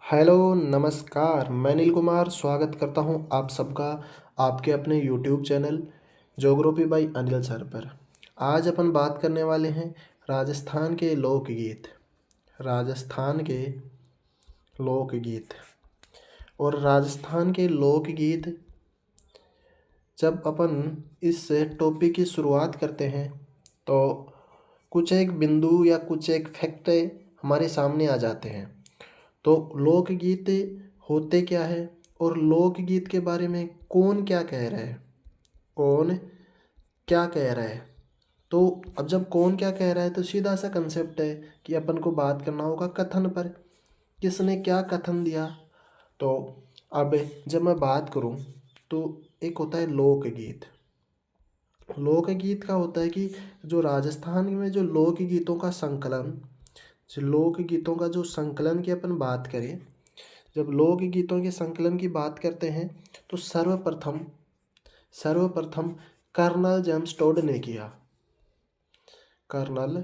Hello नमस्कार। मैं नील कुमार स्वागत करता हूं आप सबका आपके अपने YouTube channel geography bye Anil sir पर। आज अपन बात करने वाले हैं राजस्थान के लोकगीत। राजस्थान के लोकगीत और राजस्थान के लोकगीत जब अपन इस टॉपिक की शुरुआत करते हैं तो कुछ एक बिंदु या कुछ एक फैक्ट हमारे सामने आ जाते हैं। तो लोकगीत होते क्या है और लोकगीत के बारे में कौन क्या कह रहा है, कौन क्या कह रहा है। तो अब जब कौन क्या कह रहा है तो सीधा सा कंसेप्ट है कि अपन को बात करना होगा कथन पर, किसने क्या कथन दिया। तो अब जब मैं बात करूं तो एक होता है लोकगीत। लोकगीत का होता है कि जो राजस्थान में जो लोकगीतों का संकलन, जो लोकगीतों का जो संकलन की अपन बात करें, जब लोकगीतों के संकलन की बात करते हैं तो सर्वप्रथम सर्वप्रथम कर्नल जेम्स टोड ने किया। कर्नल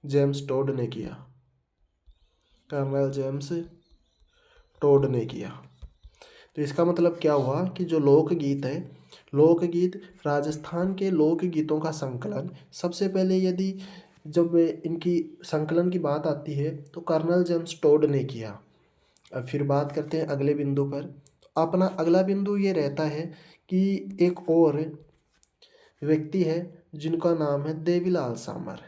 जेम्स टोड ने किया। कर्नल जेम्स टोड ने किया। तो इसका मतलब क्या हुआ कि जो लोकगीत है, लोकगीत राजस्थान के लोकगीतों का संकलन सबसे पहले यदि जब इनकी संकलन की बात आती है तो कर्नल जेम्स टोड ने किया। अब फिर बात करते हैं अगले बिंदु पर। अपना अगला बिंदु ये रहता है कि एक और व्यक्ति है जिनका नाम है देवीलाल सामर।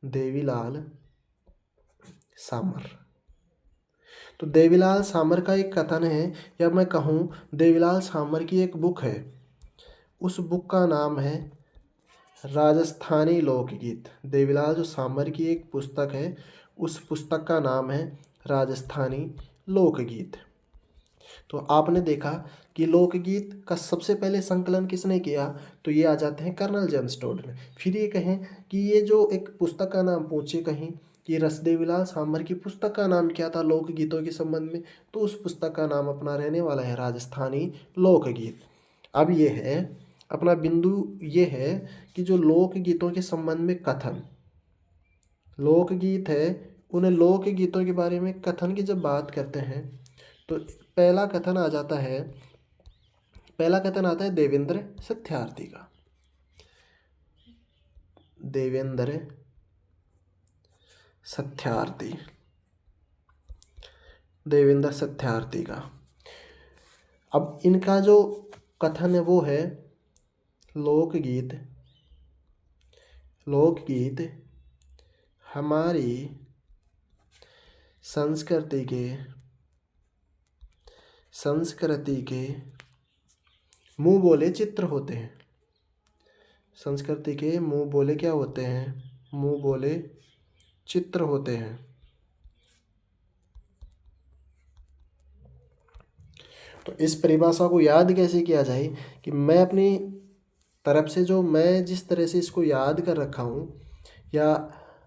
देवीलाल सामर। तो देवीलाल सामर का एक कथन है, या मैं कहूँ देवीलाल सामर की एक बुक है। उस बुक का नाम है राजस्थानी लोकगीत। देवीलाल जो सामर की एक पुस्तक है, उस पुस्तक का नाम है राजस्थानी लोकगीत। तो आपने देखा कि लोकगीत का सबसे पहले संकलन किसने किया, तो ये आ जाते हैं कर्नल जेम्स टोड ने। फिर ये कहें कि ये जो एक पुस्तक का नाम पूछे कहीं कि रसदेवीलाल सामर की पुस्तक का नाम क्या था लोकगीतों के संबंध में, तो उस पुस्तक का नाम अपना रहने वाला है राजस्थानी लोकगीत। अब ये है अपना बिंदु, ये है कि जो लोकगीतों के संबंध में कथन, लोकगीत है, उन लोकगीतों के बारे में कथन की जब बात करते हैं तो पहला कथन आ जाता है, पहला कथन आता है देवेंद्र सत्यार्थी का। देवेंद्र सत्यार्थी, देवेंद्र सत्यार्थी का। अब इनका जो कथन है वो है लोकगीत, लोकगीत हमारी संस्कृति के मुंह बोले चित्र होते हैं। संस्कृति के मुंह बोले क्या होते हैं, मुंह बोले चित्र होते हैं। तो इस परिभाषा को याद कैसे किया जाए कि मैं अपनी तरफ से जो मैं जिस तरह से इसको याद कर रखा हूँ या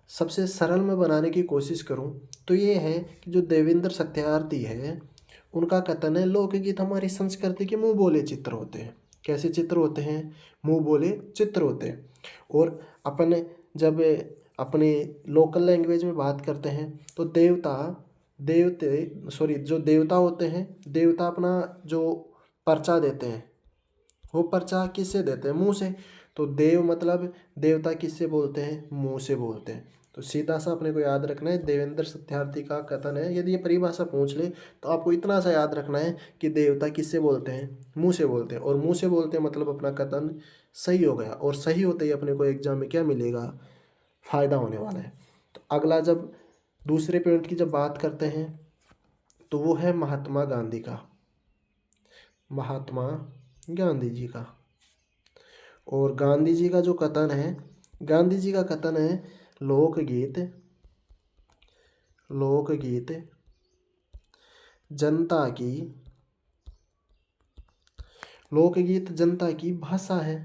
सबसे सरल में बनाने की कोशिश करूँ, तो ये है कि जो देवेंद्र सत्यार्थी है उनका कथन है लोकगीत हमारी संस्कृति के मुंह बोले चित्र होते हैं। कैसे चित्र होते हैं, मुंह बोले चित्र होते हैं। और अपन जब अपने लोकल लैंग्वेज में बात करते हैं तो जो देवता होते हैं, देवता अपना जो पर्चा देते हैं, वो पर्चा किससे देते हैं, मुंह से। तो देव मतलब देवता किससे बोलते हैं, मुंह से बोलते हैं। तो सीधा सा अपने को याद रखना है देवेंद्र सत्यार्थी का कथन है। यदि ये परिभाषा पूछ ले तो आपको इतना सा याद रखना है कि देवता किससे बोलते हैं, मुंह से बोलते हैं। और मुंह से बोलते हैं मतलब अपना कथन सही हो गया। और सही होते ही अपने को एग्जाम में क्या मिलेगा, फायदा होने वाला है। तो अगला जब दूसरे पॉइंट की जब बात करते हैं तो वो है महात्मा गांधी का। महात्मा गांधी जी का। और गांधी जी का जो कथन है, गांधी जी का कथन है लोकगीत, लोकगीत जनता की, लोकगीत जनता की भाषा है।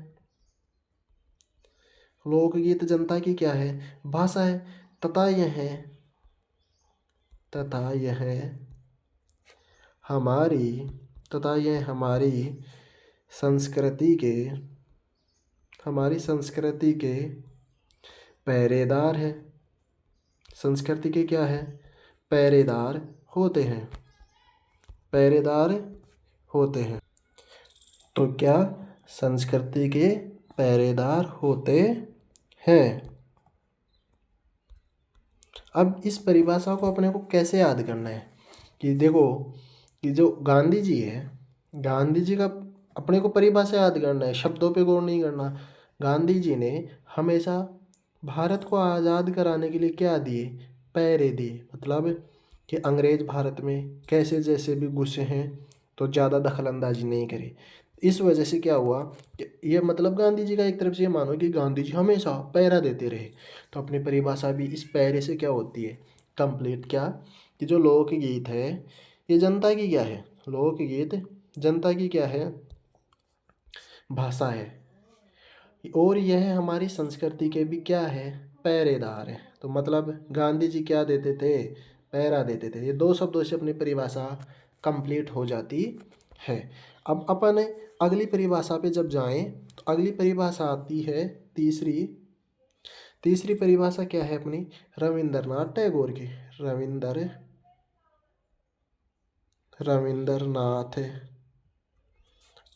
लोकगीत जनता की क्या है, भाषा है। तथा यह तथा यह हमारी तथा यह संस्कृति के हमारी संस्कृति के पहरेदार है। संस्कृति के क्या है, पहरेदार होते हैं, पहरेदार होते हैं। तो क्या संस्कृति के पहरेदार होते हैं। अब इस परिभाषा को अपने को कैसे याद करना है कि देखो कि जो गांधी जी है, गांधी जी का अपने को परिभाषा याद करना है, शब्दों पे गौर नहीं करना। गांधी जी ने हमेशा भारत को आज़ाद कराने के लिए क्या दिए, पहरे दिए। मतलब कि अंग्रेज भारत में कैसे जैसे भी घुसे हैं तो ज़्यादा दखल अंदाजी नहीं करे। इस वजह से क्या हुआ कि ये मतलब गांधी जी का एक तरफ से ये मानो कि गांधी जी हमेशा पहरा देते रहे। तो अपनी परिभाषा भी इस पहरे से क्या होती है, कंप्लीट। क्या कि जो लोकगीत है ये जनता की क्या है, लोकगीत जनता की क्या है, भाषा है। और यह हमारी संस्कृति के भी क्या है, पहरेदार है। तो मतलब गांधी जी क्या देते थे, पहरा देते थे। ये दो शब्दों से अपनी परिभाषा कंप्लीट हो जाती है। अब अपन अगली परिभाषा पे जब जाएं तो अगली परिभाषा आती है तीसरी। तीसरी परिभाषा क्या है अपनी, रविंद्रनाथ टैगोर की। रविंद्रनाथ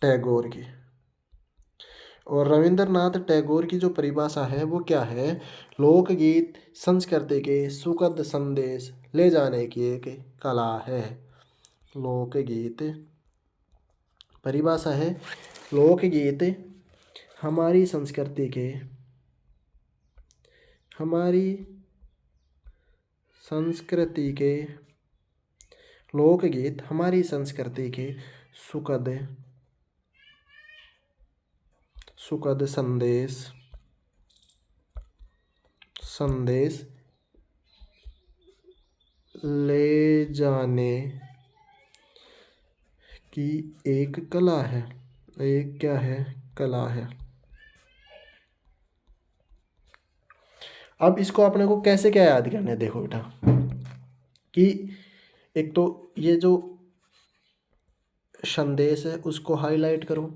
टैगोर की। और रविंद्रनाथ टैगोर की जो परिभाषा है वो क्या है, लोकगीत संस्कृति के सुखद संदेश ले जाने की एक कला है। लोकगीत परिभाषा है, लोकगीत हमारी संस्कृति के, हमारी संस्कृति के, लोकगीत हमारी संस्कृति के सुखद सुखद संदेश ले जाने की एक कला है। एक क्या है, कला है। अब इसको अपने को कैसे क्या याद करना है, देखो बेटा कि एक तो ये जो संदेश है उसको हाईलाइट करो,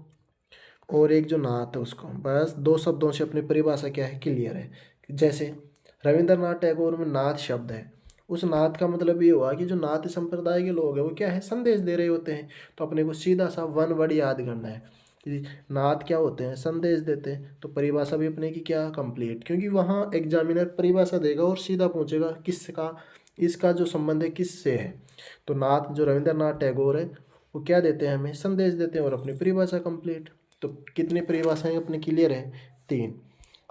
और एक जो नात है उसको, बस दो शब्दों से अपनी परिभाषा क्या है, क्लियर है। जैसे रविंद्रनाथ टैगोर में नाथ शब्द है, उस नाथ का मतलब ये हुआ कि जो नाथ संप्रदाय के लोग हैं वो क्या है, संदेश दे रहे होते हैं। तो अपने को सीधा सा वन वर्ड याद करना है कि नाथ क्या होते हैं, संदेश देते हैं। तो परिभाषा भी अपने की क्या, कंप्लीट। क्योंकि वहाँ एग्जामिनर परिभाषा देगा और सीधा पूछेगा किसका, इसका जो संबंध है किससे है। तो नाथ जो रविंद्रनाथ टैगोर है वो क्या देते हैं, हमें संदेश देते हैं, और अपनी परिभाषा कंप्लीट। तो कितनी परिभाषाएं अपनी क्लियर है, 3।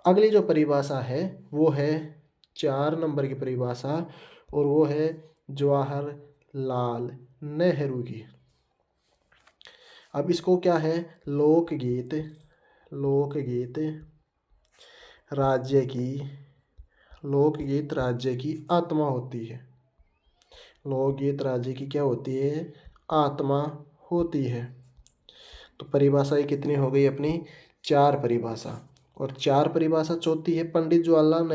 अगली जो परिभाषा है वो है 4 नंबर की परिभाषा, और वो है जवाहरलाल नेहरू की। अब इसको क्या है, लोकगीत लोकगीत राज्य की, लोकगीत राज्य की आत्मा होती है। लोकगीत राज्य की क्या होती है, आत्मा होती है। तो परिभाषाएं कितनी हो गई अपनी, 4 परिभाषा। और 4 परिभाषा चौथी है पंडित जवाहरलाल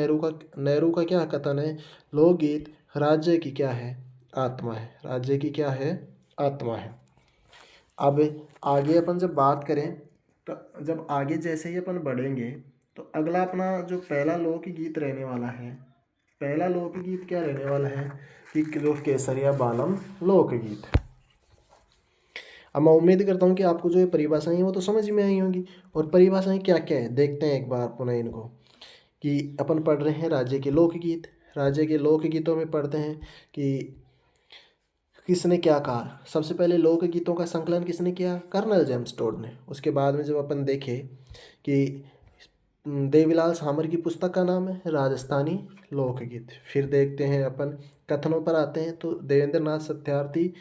नेहरू का क्या कथन है, लोकगीत राज्य की क्या है, आत्मा है। राज्य की क्या है, आत्मा है। अब आगे अपन जब बात करें तो जब आगे जैसे ही अपन बढ़ेंगे तो अगला अपना जो पहला लोकगीत रहने वाला है, पहला लोकगीत क्या रहने वाला है कि जो केसरिया बालम लोकगीत। अब मैं उम्मीद करता हूँ कि आपको जो ये परिभाषाएं हैं वो तो समझ में आई होंगी। और परिभाषाएं क्या क्या है देखते हैं एक बार पुनः इनको, कि अपन पढ़ रहे हैं राज्य के लोकगीत। राज्य के लोकगीतों में पढ़ते हैं कि किसने क्या कहा। सबसे पहले लोकगीतों का संकलन किसने किया, कर्नल जेम्स टोड ने। उसके बाद में जब अपन देखें कि देवीलाल सामर की पुस्तक का नाम है राजस्थानी लोकगीत। फिर देखते हैं अपन कथनों पर आते हैं तो देवेंद्र नाथ सत्यार्थी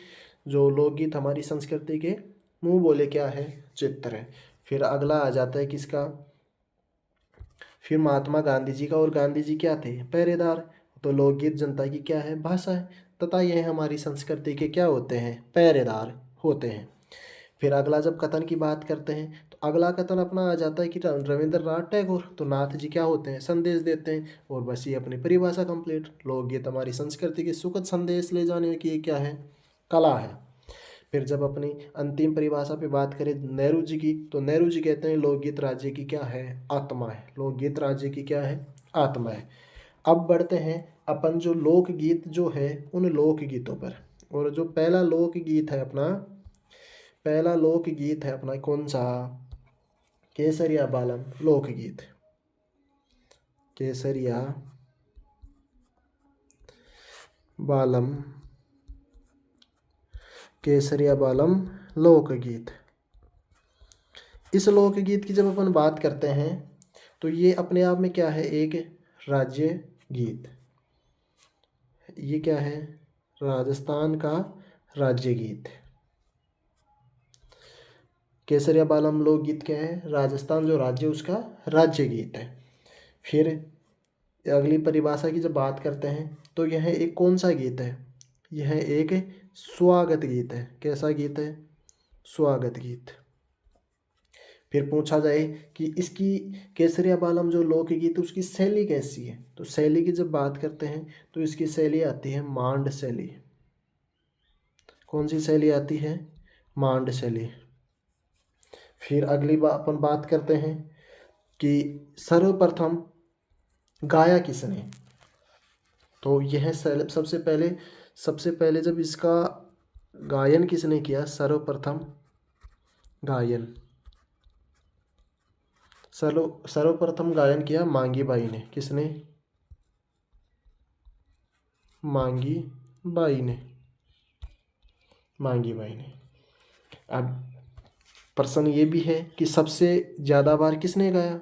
जो लोकगीत हमारी संस्कृति के मुंह बोले क्या है, चित्र है। फिर अगला आ जाता है किसका, फिर महात्मा गांधी जी का। और गांधी जी क्या थे, पहरेदार। तो लोकगीत जनता की क्या है, भाषा है, तथा यह हमारी संस्कृति के क्या होते हैं, पहरेदार होते हैं। फिर अगला जब कथन की बात करते हैं तो अगला कथन अपना आ जाता है कि रविंद्रनाथ टैगोर। तो नाथ जी क्या होते हैं, संदेश देते हैं। और बस ये अपनी परिभाषा कंप्लीट। लोकगीत हमारी संस्कृति के सुखद संदेश ले जाने की क्या है, कला है। फिर जब अपनी अंतिम परिभाषा पे बात करें नेहरू जी की, तो नेहरू जी कहते हैं लोकगीत राज्य की क्या है, आत्मा है। लोकगीत राज्य की क्या है, आत्मा है। अब बढ़ते हैं अपन जो लोकगीत जो है उन लोकगीतों पर। और जो पहला लोकगीत है अपना, पहला लोकगीत है अपना कौन सा? केसरिया बालम लोकगीत। केसरिया बालम, केसरिया बालम लोकगीत। इस लोकगीत की जब अपन बात करते हैं तो ये अपने आप में क्या है? एक राज्य गीत। ये क्या है? राजस्थान का राज्य गीत। केसरिया बालम लोकगीत क्या है? राजस्थान जो राज्य उसका राज्य गीत है। फिर अगली परिभाषा की जब बात करते हैं तो यह एक कौन सा गीत है? यह एक स्वागत गीत है। कैसा गीत है? स्वागत गीत। फिर पूछा जाए कि इसकी केसरिया बालम जो लोकगीत है उसकी शैली कैसी है, तो शैली की जब बात करते हैं तो इसकी शैली आती है मांड शैली। कौन सी शैली आती है? मांड शैली। फिर अगली बात अपन बात करते हैं कि सर्वप्रथम गाया किसने? तो यह सबसे पहले जब इसका गायन किसने किया? सर्वप्रथम गायन, सर्वप्रथम गायन किया मांगी बाई ने। किसने? मांगी बाई ने। मांगी बाई ने। अब प्रश्न ये भी है कि सबसे ज़्यादा बार किसने गाया,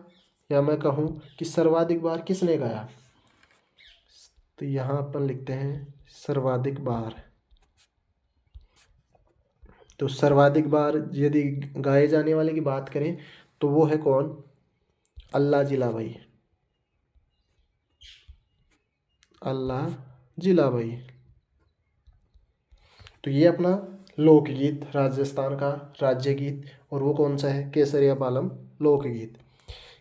या मैं कहूँ कि सर्वाधिक बार किसने गाया? तो यहाँ अपन लिखते हैं सर्वाधिक बार। तो सर्वाधिक बार यदि गाए जाने वाले की बात करें तो वो है कौन? अल्लाह जिलाबाई। अल्लाह जिलाबाई। तो ये अपना लोकगीत, राजस्थान का राज्य गीत, और वो कौन सा है? केसरिया बालम लोकगीत।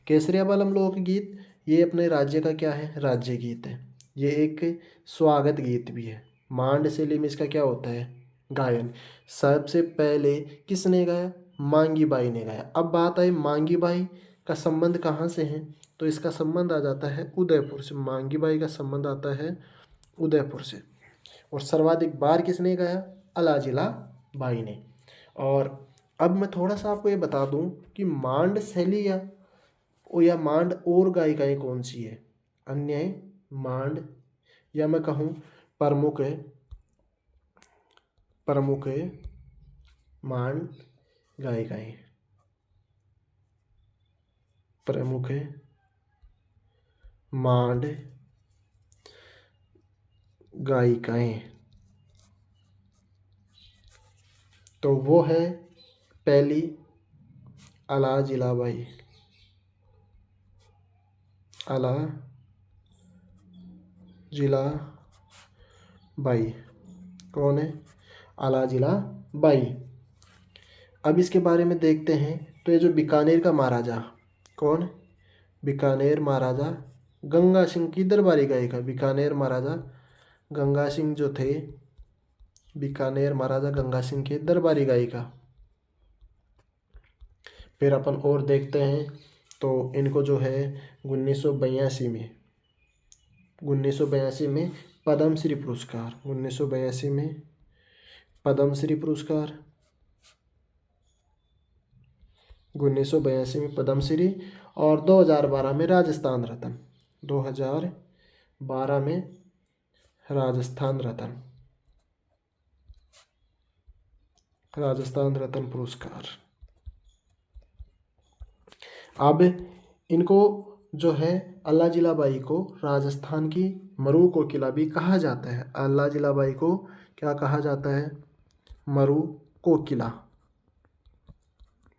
केसरिया बालम लोकगीत ये अपने राज्य का क्या है? राज्य गीत है। ये एक स्वागत गीत भी है। मांड शैली में इसका क्या होता है? गायन। सबसे पहले किसने गाया? मांगी बाई ने गाया। अब बात आई मांगी बाई का संबंध कहाँ से है? तो इसका संबंध आ जाता है उदयपुर से। मांगी बाई का संबंध आता है उदयपुर से। और सर्वाधिक बार किसने गाया? अलाजिला बाई ने। और अब मैं थोड़ा सा आपको ये बता दूं कि मांड शैली या मांड और गायिकाएं कौन सी है? अन्य मांड, या मैं कहूँ प्रमुख प्रमुख मांड गायिकाएं। प्रमुख मांड गायिकाएं, तो वो है पहली अला जिलाबाई। अला जिला बाई कौन है? अला जिला बाई। अब इसके बारे में देखते हैं तो ये जो बीकानेर का महाराजा, कौन? बीकानेर महाराजा गंगा सिंह की दरबारी गायिका। बीकानेर महाराजा गंगा सिंह जो थे, बीकानेर महाराजा गंगा सिंह के दरबारी गायिका। फिर अपन और देखते हैं तो इनको जो है 1982 में 1982 में पद्मश्री पुरस्कार, 1982 में पद्मश्री पुरस्कार, 1982 में पद्मश्री, और 2012 में राजस्थान रत्न। 2012 में राजस्थान रत्न, राजस्थान रत्न पुरस्कार। अब इनको जो है अल्लाह जिलाबाई को राजस्थान की मरु कोकिला भी कहा जाता है। अल्लाह जिलाबाई को क्या कहा जाता है? मरु कोकिला।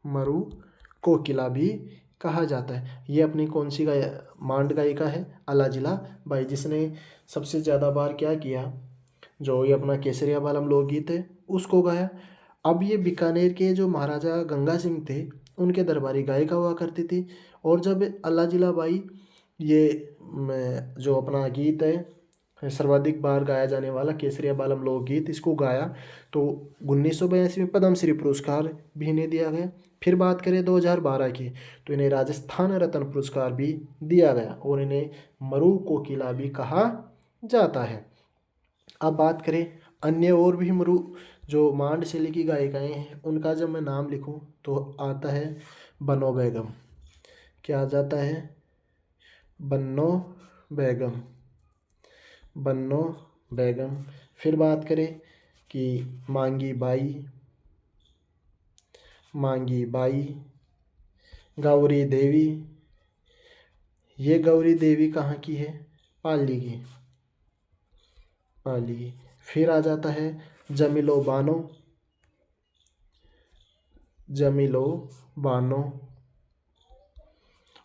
मरु कोकिला भी कहा जाता है। ये अपनी कौन सी मांड गायिका है? अल्लाह जिलाबाई, जिसने सबसे ज़्यादा बार क्या किया? जो ये अपना केसरिया बालम लोकगीत है उसको गाया। अब ये बीकानेर के जो महाराजा गंगा सिंह थे उनके दरबारी गायिका हुआ करती थी। और जब अल्लाह जिलाबाई ये जो अपना गीत है सर्वाधिक बार गाया जाने वाला केसरिया बालम लोकगीत, इसको गाया तो 1982 में पद्मश्री पुरस्कार भी इन्हें दिया गया। फिर बात करें 2012 की तो इन्हें राजस्थान रत्न पुरस्कार भी दिया गया और इन्हें मरु कोकिला भी कहा जाता है। अब बात करें अन्य और भी जो मांड शैली की गायिकाएँ हैं उनका जब मैं नाम लिखूं तो आता है बनो बेगम। क्या आ जाता है? बन्नो बेगम, बन्नो बेगम। फिर बात करें कि मांगी बाई, मांगी बाई, गौरी देवी। ये गौरी देवी कहाँ की है? पाली की, पाली की। फिर आ जाता है जमीलो बानो, जमीलो बानो।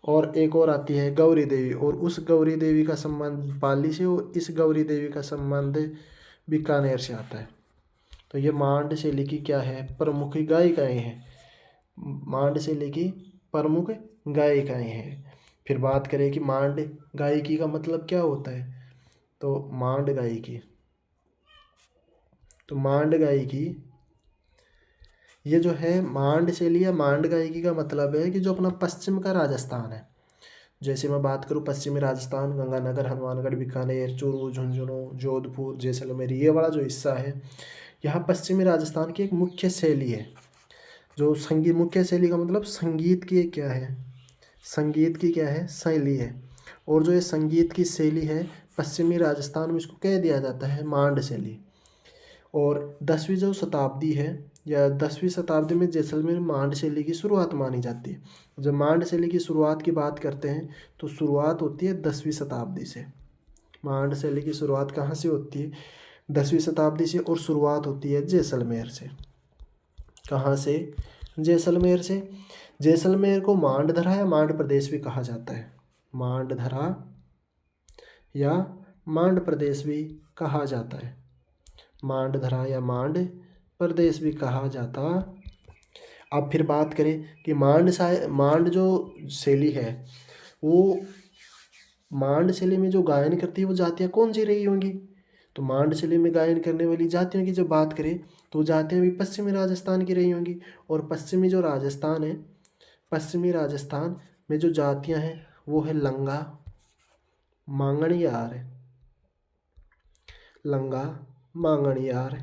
और एक और आती है गौरी देवी, और उस गौरी देवी का संबंध पाली से और इस गौरी देवी का संबंध बीकानेर से आता है। तो ये मांड शैली की क्या है? प्रमुख गायिकाएँ हैं। मांड शैली की प्रमुख गायिकाएँ हैं। फिर बात करें कि मांड गायिकी का मतलब क्या होता है, तो मांड गायिकी, तो मांड गायिकी ये जो है मांड शैली या मांड गायिकी का मतलब है कि जो अपना पश्चिम का राजस्थान है, जैसे मैं बात करूँ पश्चिमी राजस्थान, गंगानगर, हनुमानगढ़, बीकानेर, चूरू, झुंझुनू, जोधपुर, जैसलमेर, ये वाला जो हिस्सा है, यहाँ पश्चिमी राजस्थान की एक मुख्य शैली है। जो संगीत, मुख्य शैली का मतलब संगीत की क्या है? संगीत की क्या है? शैली है। और जो ये संगीत की शैली है पश्चिमी राजस्थान में इसको कह दिया जाता है मांड शैली। और 10वीं जो शताब्दी है या 10वीं शताब्दी में जैसलमेर में मांड शैली की शुरुआत मानी जाती है। जब मांड शैली की शुरुआत की बात करते हैं तो शुरुआत होती है 10वीं शताब्दी से। मांड शैली की शुरुआत कहाँ से होती है? 10वीं शताब्दी से, और शुरुआत होती है जैसलमेर से। कहाँ से? जैसलमेर से। जैसलमेर को मांडधरा या मांड प्रदेश भी कहा जाता है। मांडधरा या मांड प्रदेश भी कहा जाता है। मांडधरा या मांड प्रदेश भी कहा जाता। अब फिर बात करें कि मांड जो शैली है, वो मांड शैली में जो गायन करती है वो जातियाँ कौन सी रही होंगी? तो मांड शैली में गायन करने वाली जातियों की जब बात करें तो जातियाँ भी पश्चिमी राजस्थान की रही होंगी। और पश्चिमी जो राजस्थान है, पश्चिमी राजस्थान में जो जातियाँ हैं वो है लंगा, मांगणियार, लंगा, मांगणियार,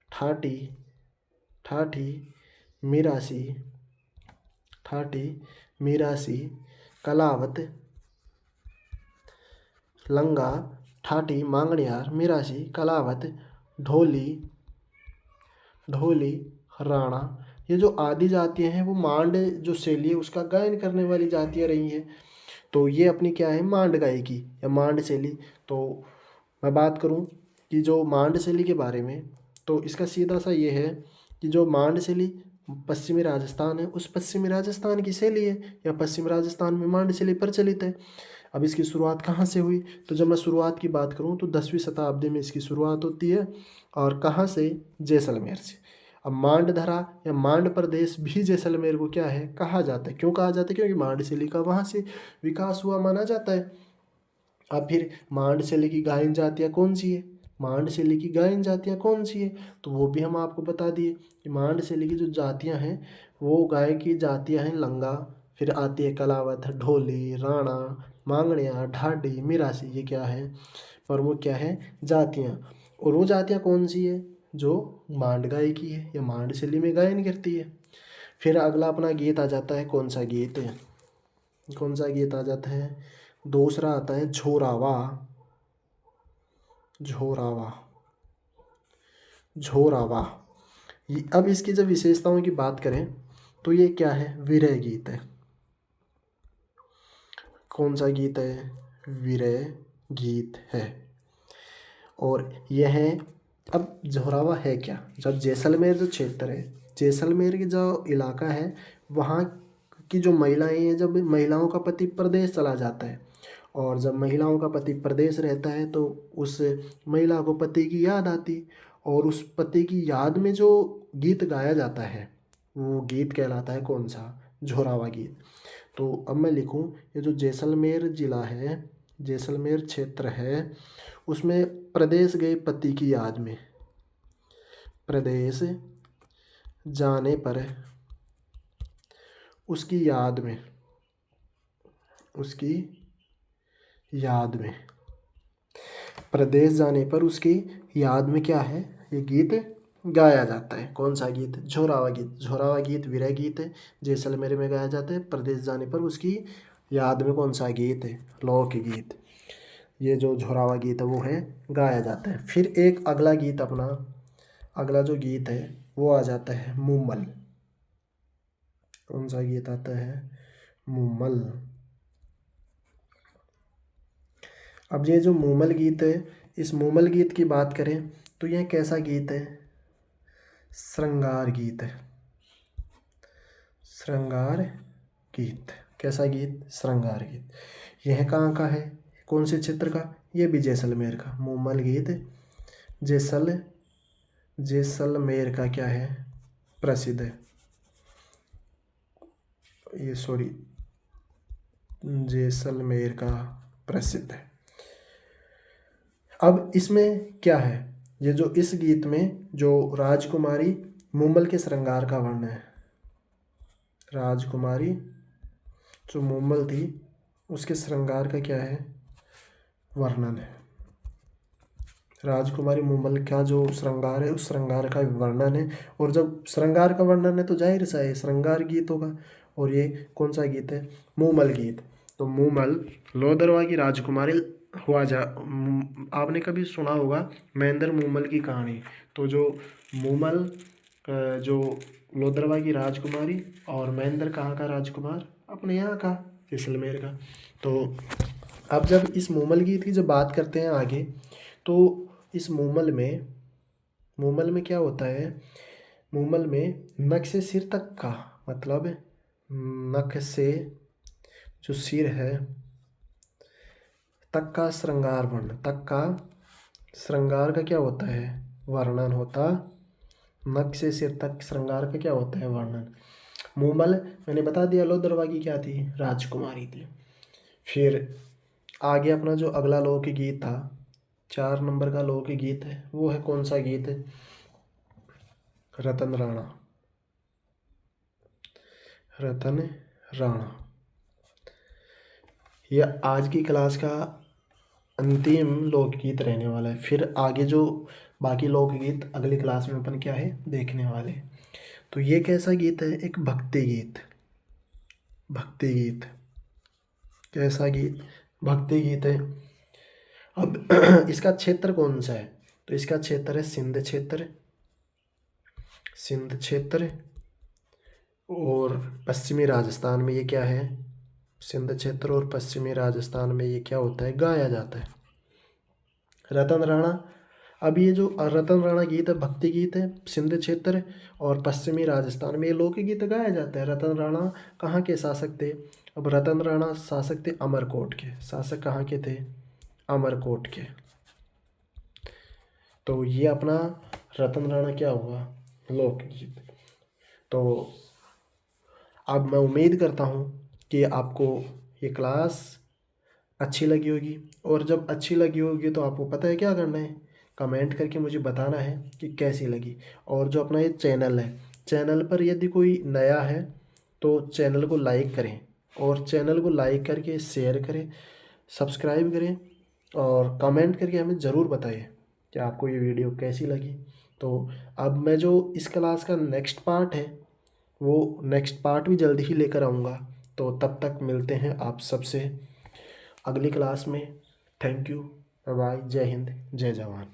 ठाटी, ठाठी, मिरासी, ठाठी, मिरासी, कलावत, लंगा, ठाटी, मांगणियार, मिरासी, कलावत, ढोली, ढोली, राणा। ये जो आदि जातियाँ हैं वो मांड जो शैली है उसका गायन करने वाली जातियाँ रही हैं। तो ये अपनी क्या है? मांड गायिकी या मांड शैली। तो मैं बात करूं कि जो मांड शैली के बारे में, तो इसका सीधा सा ये है कि जो मांड शैली पश्चिमी राजस्थान है, उस पश्चिमी राजस्थान की शैली है, या पश्चिमी राजस्थान में मांड शैली प्रचलित है। अब इसकी शुरुआत कहाँ से हुई? तो जब मैं शुरुआत की बात करूँ तो 10वीं शताब्दी में इसकी शुरुआत होती है। और कहाँ से? जैसलमेर से। अब मांडधरा या मांड प्रदेश भी जैसलमेर को क्या है? कहा जाता है। क्यों कहा जाता है? क्योंकि मांड शैली का वहाँ से विकास हुआ माना जाता है। अब फिर मांड शैली की गायन जातियाँ कौन सी है? मांड शैली की गायन जातियाँ कौन सी है? तो वो भी हम आपको बता दिए कि मांड शैली की जो जातियाँ हैं वो गाय की जातियाँ हैं लंगा, फिर आती है कलावत, ढोली, राणा, मांगणिया, ढाडी, मिरासी। ये क्या है? प्रमुख क्या है? जातियाँ। और वो जातियाँ कौन सी है? जो मांड गायिकी है या मांड शैली में गायन करती है। फिर अगला अपना गीत आ जाता है, कौन सा गीत है? कौन सा गीत आ जाता है? दूसरा आता है झोरावा, झोरावा, झोरावा। अब इसकी जब विशेषताओं की बात करें तो ये क्या है? विरह गीत है। कौन सा गीत है? विरह गीत है। और यह है, अब झोरावा है क्या? जब जैसलमेर जो क्षेत्र है, जैसलमेर की जो इलाका है, वहाँ की जो महिलाएं हैं, जब महिलाओं का पति प्रदेश चला जाता है, और जब महिलाओं का पति प्रदेश रहता है तो उस महिला को पति की याद आती, और उस पति की याद में जो गीत गाया जाता है वो गीत कहलाता है कौन सा? झोरावा गीत। तो अब मैं लिखूं, ये जो जैसलमेर ज़िला है, जैसलमेर क्षेत्र है, उसमें प्रदेश गए पति की याद में, प्रदेश जाने पर उसकी याद में, उसकी याद में प्रदेश जाने पर उसकी याद में क्या है, ये गीत गाया जाता है। कौन सा गीत? झोरावा गीत। झोरावा गीत विरह गीत है, जैसलमेर में गाया जाता है। प्रदेश जाने पर उसकी याद में कौन सा गीत है? लोकगीत। ये जो झोरावा गीत है वो है गाया जाता है। फिर एक अगला गीत अपना, अगला जो गीत है वो आ जाता है मुमल। कौन सा गीत आता है? मुमल। अब ये जो मुमल गीत है, इस मुमल गीत की बात करें तो यह कैसा गीत है? श्रृंगार गीत है। श्रृंगार गीत। कैसा गीत? श्रृंगार गीत। यह कहाँ का है? कौन से क्षेत्र का? ये भी जैसलमेर का। मुमल गीत जैसलमेर का क्या है? प्रसिद्ध है। ये सॉरी, जैसलमेर का प्रसिद्ध है। अब इसमें क्या है, ये जो इस गीत में जो राजकुमारी मुमल के श्रृंगार का वर्णन है, राजकुमारी जो मुमल थी उसके श्रृंगार का क्या है? वर्णन है। राजकुमारी मुमल का जो श्रृंगार है उस श्रृंगार का वर्णन है। और जब श्रृंगार का वर्णन है तो जाहिर सा है श्रृंगार गीत होगा। और ये कौन सा गीत है? मुमल गीत। तो मुमल लोदरवा की राजकुमारी हुआ जा आपने कभी सुना होगा महेंद्र मुमल की कहानी। तो जो मुमल जो लोदरवा की राजकुमारी और महेंद्र कहाँ का राजकुमार? अपने यहाँ का, जैसलमेर का। तो अब जब इस मुमल गीत की जब बात करते हैं आगे, तो इस मुमल में क्या होता है? मुमल में नख से सिर तक का, मतलब नख से जो सिर है तक का श्रृंगार वर्णन, तक का श्रृंगार का क्या होता है? वर्णन होता। नख से सिर तक श्रृंगार का क्या होता है? वर्णन। मुमल मैंने बता दिया लोदरवा की क्या थी? राजकुमारी थी। फिर आगे अपना जो अगला लोकगीत था, 4 नंबर का लोकगीत है, वो है कौन सा गीत है? रतन राणा। रतन राणा। यह आज की क्लास का अंतिम लोकगीत रहने वाला है। फिर आगे जो बाकी लोकगीत अगली क्लास में अपन क्या है देखने वाले। तो ये कैसा गीत है? एक भक्ति गीत। भक्ति गीत। कैसा गीत? भक्ति गीत है। अब इसका क्षेत्र कौन सा है? तो इसका क्षेत्र है सिंध क्षेत्र। सिंध क्षेत्र। और पश्चिमी राजस्थान में ये क्या है? सिंध क्षेत्र और पश्चिमी राजस्थान में ये क्या होता है? गाया जाता है। रतन राणा। अब ये जो रतन राणा गीत है भक्ति गीत है, सिंध क्षेत्र और पश्चिमी राजस्थान में ये लोकगीत गाया जाता है। रतन राणा कहाँ के शासक थे? अब रतन राणा शासक थे अमरकोट के। शासक कहाँ के थे? अमरकोट के। तो ये अपना रतन राणा क्या हुआ? लोकगीत। तो अब मैं उम्मीद करता हूँ कि आपको ये क्लास अच्छी लगी होगी। और जब अच्छी लगी होगी तो आपको पता है क्या करना है? कमेंट करके मुझे बताना है कि कैसी लगी। और जो अपना ये चैनल है, चैनल पर यदि कोई नया है तो चैनल को लाइक करें, और चैनल को लाइक करके शेयर करें, सब्सक्राइब करें और कमेंट करके हमें ज़रूर बताइए कि आपको ये वीडियो कैसी लगी। तो अब मैं जो इस क्लास का नेक्स्ट पार्ट है वो नेक्स्ट पार्ट भी जल्दी ही लेकर आऊँगा। तो तब तक मिलते हैं आप सबसे अगली क्लास में। थैंक यू, बाय बाय, जय हिंद, जय जवान।